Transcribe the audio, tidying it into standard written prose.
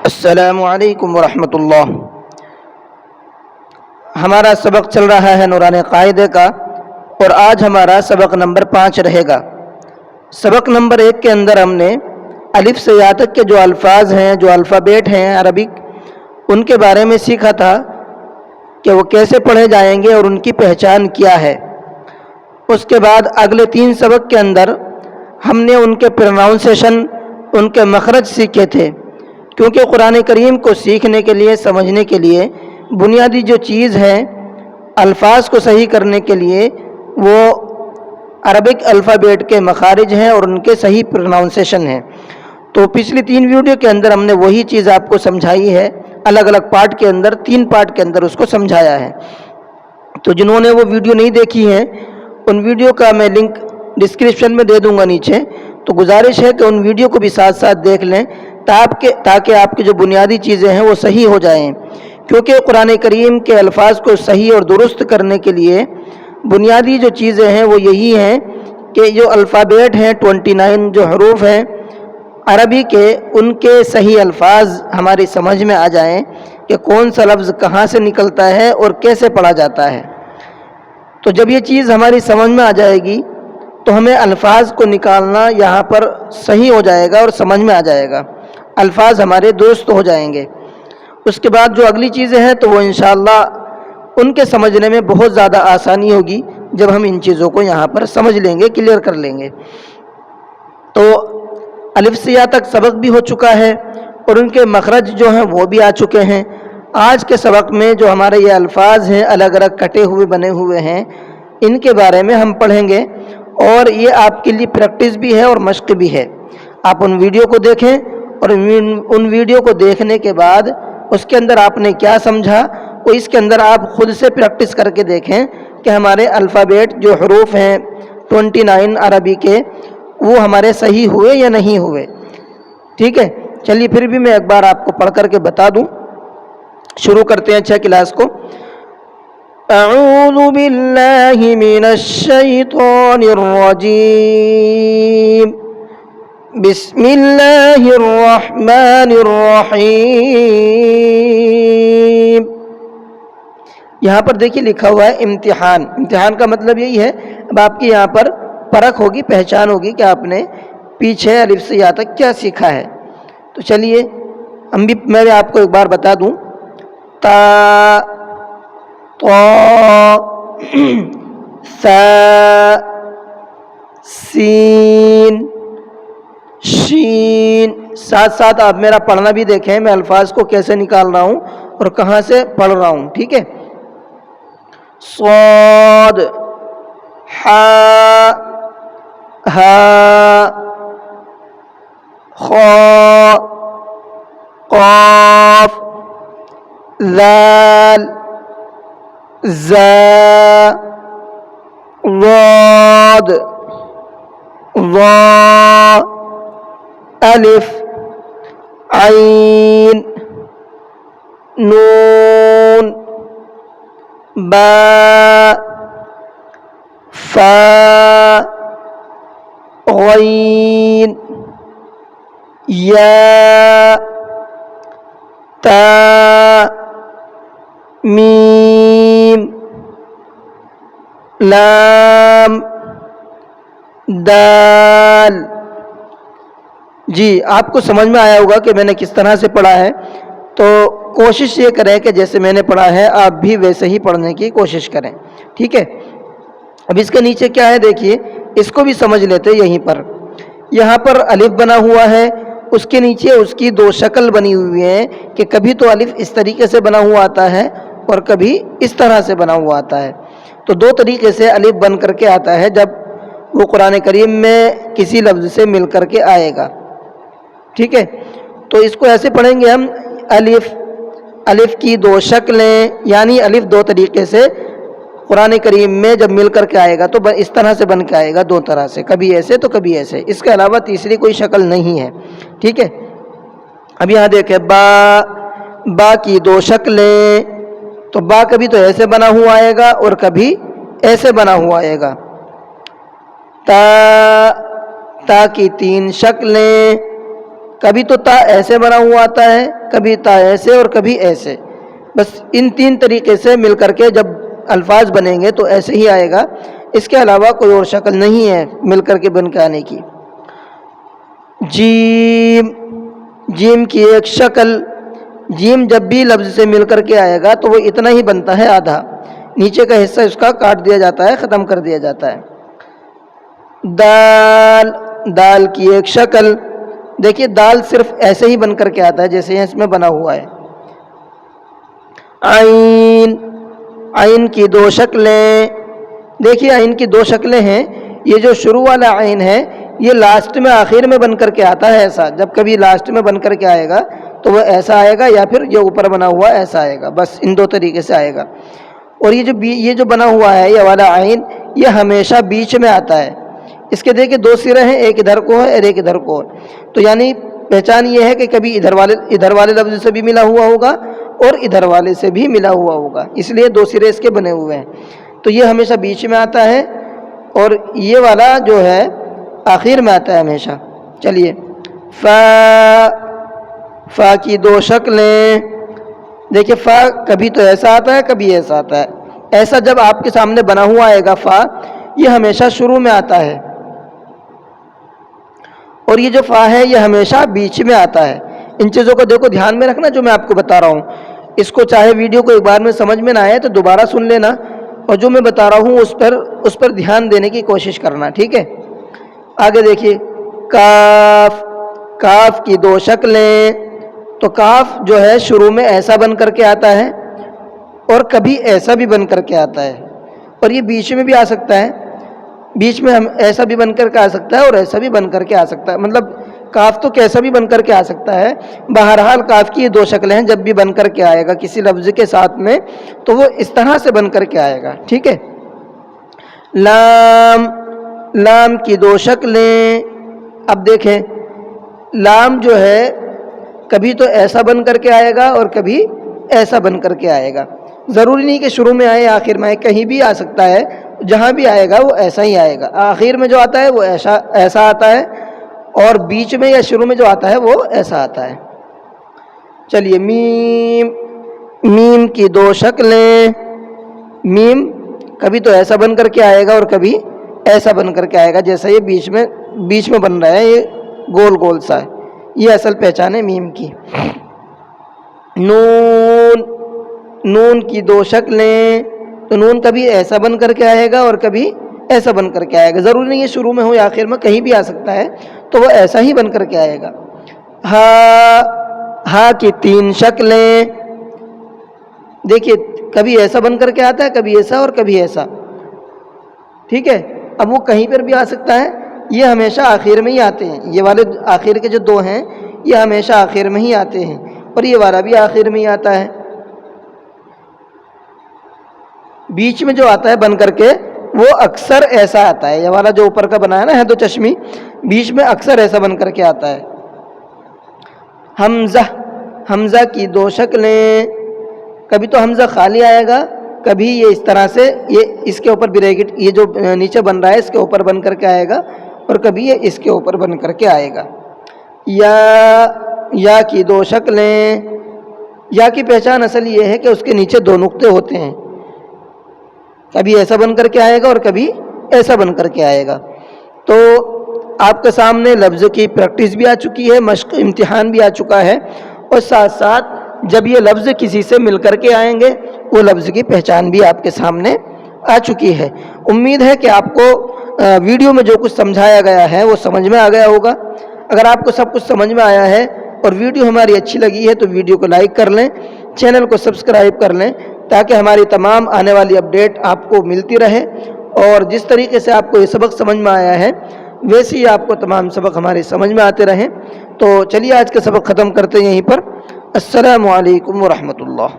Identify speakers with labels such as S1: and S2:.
S1: السلام علیکم ورحمۃ اللہ۔ ہمارا سبق چل رہا ہے نورانی قاعدے کا، اور آج ہمارا سبق نمبر 5 رہے گا۔ سبق نمبر 1 کے اندر ہم نے الف سے یا تک کے جو الفاظ ہیں، جو الفابیٹ ہیں عربک، ان کے بارے میں سیکھا تھا کہ وہ کیسے پڑھے جائیں گے اور ان کی پہچان کیا ہے۔ اس کے بعد اگلے 3 سبق کے اندر ہم نے ان کے پروناؤنسیشن، ان کے مخرج سیکھے تھے، کیونکہ قرآن کریم کو سیکھنے کے لیے، سمجھنے کے لیے بنیادی جو چیز ہے الفاظ کو صحیح کرنے کے لیے، وہ عربک الفابیٹ کے مخارج ہیں اور ان کے صحیح پروناؤنسیشن ہیں۔ تو پچھلی 3 ویڈیو کے اندر ہم نے وہی چیز آپ کو سمجھائی ہے، الگ الگ پارٹ کے اندر، 3 پارٹ کے اندر اس کو سمجھایا ہے۔ تو جنہوں نے وہ ویڈیو نہیں دیکھی ہیں، ان ویڈیو کا میں لنک ڈسکرپشن میں دے دوں گا نیچے، تو گزارش ہے کہ ان ویڈیو کو بھی ساتھ ساتھ دیکھ لیں تاکہ آپ کی جو بنیادی چیزیں ہیں وہ صحیح ہو جائیں، کیونکہ قرآن کریم کے الفاظ کو صحیح اور درست کرنے کے لیے بنیادی جو چیزیں ہیں وہ یہی ہیں کہ جو الفابیٹ ہیں، 29 جو حروف ہیں عربی کے، ان کے صحیح الفاظ ہماری سمجھ میں آ جائیں کہ کون سا لفظ کہاں سے نکلتا ہے اور کیسے پڑھا جاتا ہے۔ تو جب یہ چیز ہماری سمجھ میں آ جائے گی تو ہمیں الفاظ کو نکالنا یہاں پر صحیح ہو جائے گا اور سمجھ میں آ جائے گا، الفاظ ہمارے درست ہو جائیں گے۔ اس کے بعد جو اگلی چیزیں ہیں تو وہ انشاءاللہ ان کے سمجھنے میں بہت زیادہ آسانی ہوگی جب ہم ان چیزوں کو یہاں پر سمجھ لیں گے، کلیئر کر لیں گے۔ تو الف سے یا تک سبق بھی ہو چکا ہے اور ان کے مخرج جو ہیں وہ بھی آ چکے ہیں۔ آج کے سبق میں جو ہمارے یہ الفاظ ہیں الگ الگ کٹے ہوئے بنے ہوئے ہیں، ان کے بارے میں ہم پڑھیں گے، اور یہ آپ کے لیے پریکٹس بھی ہے اور مشق بھی ہے۔ آپ ان ویڈیو کو دیکھیں، اور ان ویڈیو کو دیکھنے کے بعد اس کے اندر آپ نے کیا سمجھا، وہ اس کے اندر آپ خود سے پریکٹس کر کے دیکھیں کہ ہمارے الفابیٹ جو حروف ہیں 29 عربی کے، وہ ہمارے صحیح ہوئے یا نہیں ہوئے۔ ٹھیک ہے، چلیے پھر بھی میں ایک بار آپ کو پڑھ کر کے بتا دوں۔ شروع کرتے ہیں 6 کلاس کو۔ اعوذ باللہ من الشیطان الرجیم، بسم اللہ الرحمن الرحیم۔ یہاں پر دیکھیے لکھا ہوا ہے امتحان۔ امتحان کا مطلب یہی ہے، اب آپ کی یہاں پر پرکھ ہوگی، پہچان ہوگی کہ آپ نے پیچھے الف سے یا تک کیا سیکھا ہے۔ تو چلیے میں آپ کو ایک بار بتا دوں۔ تا، طا، ثا، سین، شین۔ ساتھ ساتھ آپ میرا پڑھنا بھی دیکھیں، میں الفاظ کو کیسے نکال رہا ہوں اور کہاں سے پڑھ رہا ہوں، ٹھیک ہے۔ صاد، حا، ہا، خا، قاف، ذال، زا، ضاد، ظا، الف، عین، نون، با، فا، غین، یا، تا، میم، لام، دال۔ جی آپ کو سمجھ میں آیا ہوگا کہ میں نے کس طرح سے پڑھا ہے، تو کوشش یہ کریں کہ جیسے میں نے پڑھا ہے آپ بھی ویسے ہی پڑھنے کی کوشش کریں، ٹھیک ہے۔ اب اس کے نیچے کیا ہے دیکھیے، اس کو بھی سمجھ لیتے یہیں پر۔ یہاں پر الف بنا ہوا ہے، اس کے نیچے اس کی 2 شکل بنی ہوئی ہیں کہ کبھی تو الف اس طریقے سے بنا ہوا آتا ہے اور کبھی اس طرح سے بنا ہوا آتا ہے۔ تو 2 طریقے سے الف بن کر کے آتا ہے جب وہ قرآن کریم میں کسی لفظ سے مل کر کے آئے گا، ٹھیک ہے۔ تو اس کو ایسے پڑھیں گے ہم، الف کی 2 شکلیں، یعنی الف 2 طریقے سے قرآن کریم میں جب مل کر کے آئے گا تو اس طرح سے بن کے آئے گا، 2 طرح سے، کبھی ایسے تو کبھی ایسے، اس کے علاوہ تیسری کوئی شکل نہیں ہے، ٹھیک ہے۔ اب یہاں دیکھیں با کی 2 شکلیں، تو با کبھی تو ایسے بنا ہوا آئے گا اور کبھی ایسے بنا ہوا آئے گا۔ تا کی 3 شکلیں، کبھی تو تا ایسے بنا ہوا آتا ہے، کبھی تا ایسے اور کبھی ایسے، بس ان تین طریقے سے مل کر کے جب الفاظ بنیں گے تو ایسے ہی آئے گا، اس کے علاوہ کوئی اور شکل نہیں ہے مل کر کے بن کے آنے کی۔ جیم، جیم کی ایک شکل، جیم جب بھی لفظ سے مل کر کے آئے گا تو وہ اتنا ہی بنتا ہے، آدھا، نیچے کا حصہ اس کا کاٹ دیا جاتا ہے، ختم کر دیا جاتا ہے۔ دال، دال کی ایک شکل، دیکھیے دال صرف ایسے ہی بن کر کے آتا ہے جیسے اس میں بنا ہوا ہے۔ عین، عین کی دو شکلیں، دیکھیے عین کی دو شکلیں ہیں، یہ جو شروع والا عین ہے یہ لاسٹ میں آخر میں بن کر کے آتا ہے ایسا، جب کبھی لاسٹ میں بن کر کے آئے گا تو وہ ایسا آئے گا، یا پھر یہ اوپر بنا ہوا ایسا آئے گا، بس ان دو طریقے سے آئے گا۔ اور یہ جو بنا ہوا ہے یہ والا عین، یہ ہمیشہ بیچ میں آتا ہے، اس کے دیکھیں دو سرے ہیں، ایک ادھر کو ہے اور ایک ادھر کو ہے، تو یعنی پہچان یہ ہے کہ کبھی ادھر والے لفظ سے بھی ملا ہوا ہوگا اور ادھر والے سے بھی ملا ہوا ہوگا، اس لیے دو سرے اس کے بنے ہوئے ہیں، تو یہ ہمیشہ بیچ میں آتا ہے اور یہ والا جو ہے آخر میں آتا ہے ہمیشہ۔ چلیے، فا، فا کی دو شکلیں، دیکھیے فا کبھی تو ایسا آتا ہے کبھی ایسا آتا ہے، ایسا جب آپ کے سامنے بنا ہوا آئے گا فا، یہ ہمیشہ شروع میں آتا ہے، اور یہ جو فا ہے یہ ہمیشہ بیچ میں آتا ہے۔ ان چیزوں کو دیکھو دھیان میں رکھنا جو میں آپ کو بتا رہا ہوں، اس کو چاہے ویڈیو کو ایک بار میں سمجھ میں نہ آئے تو دوبارہ سن لینا، اور جو میں بتا رہا ہوں اس پر دھیان دینے کی کوشش کرنا، ٹھیک ہے؟ آگے دیکھیے، کاف، کاف کی دو شکلیں، تو کاف جو ہے شروع میں ایسا بن کر کے آتا ہے اور کبھی ایسا بھی بن کر کے آتا ہے، اور یہ بیچ میں بھی آ سکتا ہے، بیچ میں ہم ایسا بھی بن کر کے آ سکتا ہے اور ایسا بھی بن کر کے آ سکتا ہے، مطلب کاف تو کیسا بھی بن کر کے آ سکتا ہے، بہرحال کاف کی یہ دو شکلیں ہیں، جب بھی بن کر کے آئے گا کسی لفظ کے ساتھ میں تو وہ اس طرح سے بن کر کے آئے گا، ٹھیک ہے؟ لام، لام کی دو شکلیں، اب دیکھیں لام جو ہے کبھی تو ایسا بن کر کے آئے گا اور کبھی ایسا بن کر کے آئے گا، ضروری نہیں کہ شروع میں آئے آخر میں آئے، کہیں بھی آ سکتا ہے، جہاں بھی آئے گا وہ ایسا ہی آئے گا، آخر میں جو آتا ہے وہ ایسا آتا ہے، اور بیچ میں یا شروع میں جو آتا ہے وہ ایسا آتا ہے۔ چلیے، میم، میم کی دو شکلیں، میم کبھی تو ایسا بن کر کے آئے گا اور کبھی ایسا بن کر کے آئے گا، جیسا یہ بیچ میں بن رہا ہے، یہ گول گول سا ہے، یہ اصل پہچان ہے میم کی۔ نون، نون کی دو شکلیں، تو نون کبھی ایسا بن کر کے آئے گا اور کبھی ایسا بن کر کے آئے گا، ضروری نہیں ہے شروع میں ہو یا آخر میں، کہیں بھی آ سکتا ہے، تو وہ ایسا ہی بن کر کے آئے گا۔ ہا، ہا کی تین شکلیں، دیکھیے کبھی ایسا بن کر کے آتا ہے، کبھی ایسا اور کبھی ایسا، ٹھیک ہے؟ اب وہ کہیں پر بھی آ سکتا ہے، یہ ہمیشہ آخر میں ہی آتے ہیں، یہ والے آخر کے جو دو ہیں یہ ہمیشہ آخر میں ہی آتے ہیں، اور یہ والا بھی آخر میں ہی آتا ہے۔ بیچ میں جو آتا ہے بن کر کے وہ اکثر ایسا آتا ہے، یہ والا جو اوپر کا بنا ہے نا ہے تو چشمی، بیچ میں اکثر ایسا بن کر کے آتا ہے۔ حمزہ، حمزہ کی دو شکلیں، کبھی تو حمزہ خالی آئے گا، کبھی یہ اس طرح سے، یہ اس کے اوپر بریکٹ، یہ جو نیچے بن رہا ہے اس کے اوپر بن کر کے آئے گا، اور کبھی یہ اس کے اوپر بن کر کے آئے گا۔ یا، یا کی دو شکلیں، یا کی پہچان اصل یہ ہے کہ اس کے نیچے دو نقطے ہوتے ہیں، کبھی ایسا بن کر کے آئے گا اور کبھی ایسا بن کر کے آئے گا۔ تو آپ کے سامنے لفظ کی پریکٹس بھی آ چکی ہے، مشق امتحان بھی آ چکا ہے، اور ساتھ ساتھ جب یہ لفظ کسی سے مل کر کے آئیں گے وہ لفظ کی پہچان بھی آپ کے سامنے آ چکی ہے۔ امید ہے کہ آپ کو ویڈیو میں جو کچھ سمجھایا گیا ہے وہ سمجھ میں آ گیا ہوگا۔ اگر آپ کو سب کچھ سمجھ میں آیا ہے اور ویڈیو ہماری اچھی لگی ہے تو ویڈیو کو لائک کر لیں، چینل کو سبسکرائب کر لیں، تاکہ ہماری تمام آنے والی اپڈیٹ آپ کو ملتی رہے، اور جس طریقے سے آپ کو یہ سبق سمجھ میں آیا ہے ویسے ہی آپ کو تمام سبق ہمارے سمجھ میں آتے رہیں۔ تو چلیے آج کا سبق ختم کرتے ہیں یہیں پر۔ السلام علیکم ورحمۃ اللہ۔